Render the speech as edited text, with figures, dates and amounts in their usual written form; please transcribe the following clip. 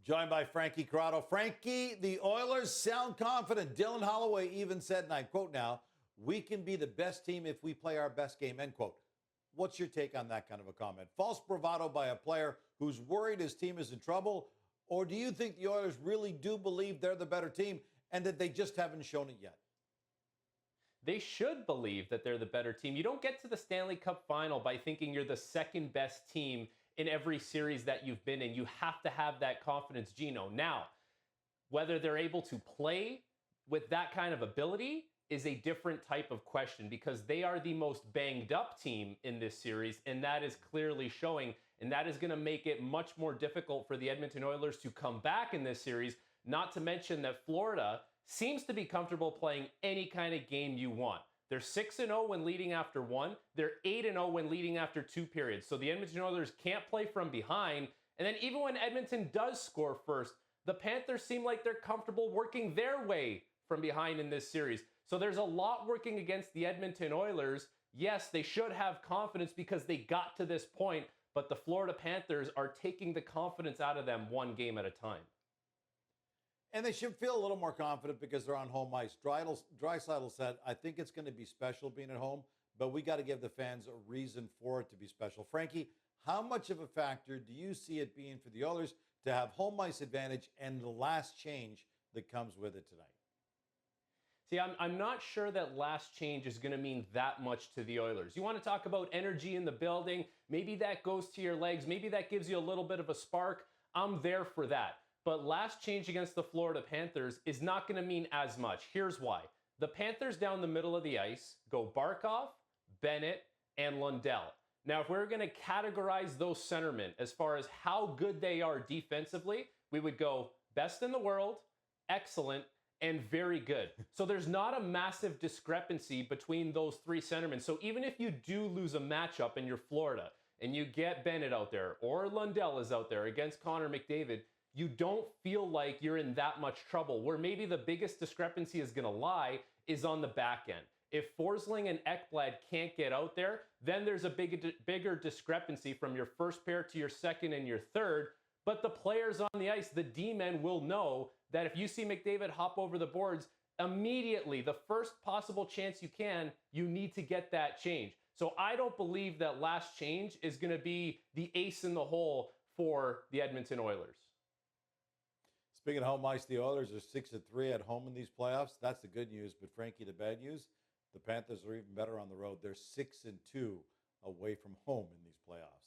Joined by Frankie Corrado. Frankie, the Oilers sound confident. Dylan Holloway even said, and I quote now, "We can be the best team if we play our best game," end quote. What's your take on that kind of a comment? False bravado by a player who's worried his team is in trouble? Or do you think the Oilers really do believe they're the better team and that they just haven't shown it yet? They should believe that they're the better team. You don't get to the Stanley Cup Final by thinking you're the second best team in every series that you've been in. You have to have that confidence, Gino. Now, whether they're able to play with that kind of ability is a different type of question, because they are the most banged up team in this series, and that is clearly showing, and that is going to make it much more difficult for the Edmonton Oilers to come back in this series, not to mention that Florida seems to be comfortable playing any kind of game you want. They're 6-0 when leading after one. They're 8-0 when leading after two periods. So the Edmonton Oilers can't play from behind. And then even when Edmonton does score first, the Panthers seem like they're comfortable working their way from behind in this series. So there's a lot working against the Edmonton Oilers. Yes, they should have confidence because they got to this point, but the Florida Panthers are taking the confidence out of them one game at a time. And they should feel a little more confident because they're on home ice. Draisaitl said, "I think it's going to be special being at home, but we got to give the fans a reason for it to be special." Frankie, how much of a factor do you see it being for the Oilers to have home ice advantage and the last change that comes with it tonight? See, I'm not sure that last change is going to mean that much to the Oilers. You want to talk about energy in the building? Maybe that goes to your legs. Maybe that gives you a little bit of a spark. I'm there for that. But last change against the Florida Panthers is not going to mean as much. Here's why. The Panthers down the middle of the ice go Barkov, Bennett, and Lundell. Now, if we're going to categorize those centermen as far as how good they are defensively, we would go best in the world, excellent, and very good. So there's not a massive discrepancy between those three centermen. So even if you do lose a matchup and you're Florida and you get Bennett out there or Lundell is out there against Connor McDavid, you don't feel like you're in that much trouble. Where maybe the biggest discrepancy is going to lie is on the back end. If Forsling and Ekblad can't get out there, then there's a bigger discrepancy from your first pair to your second and your third. But the players on the ice, the D-men, will know that if you see McDavid hop over the boards, immediately, the first possible chance you need to get that change. So I don't believe that last change is going to be the ace in the hole for the Edmonton Oilers. Speaking of home ice, the Oilers are 6-3 at home in these playoffs. That's the good news. But Frankie, the bad news, the Panthers are even better on the road. They're 6-2 away from home in these playoffs.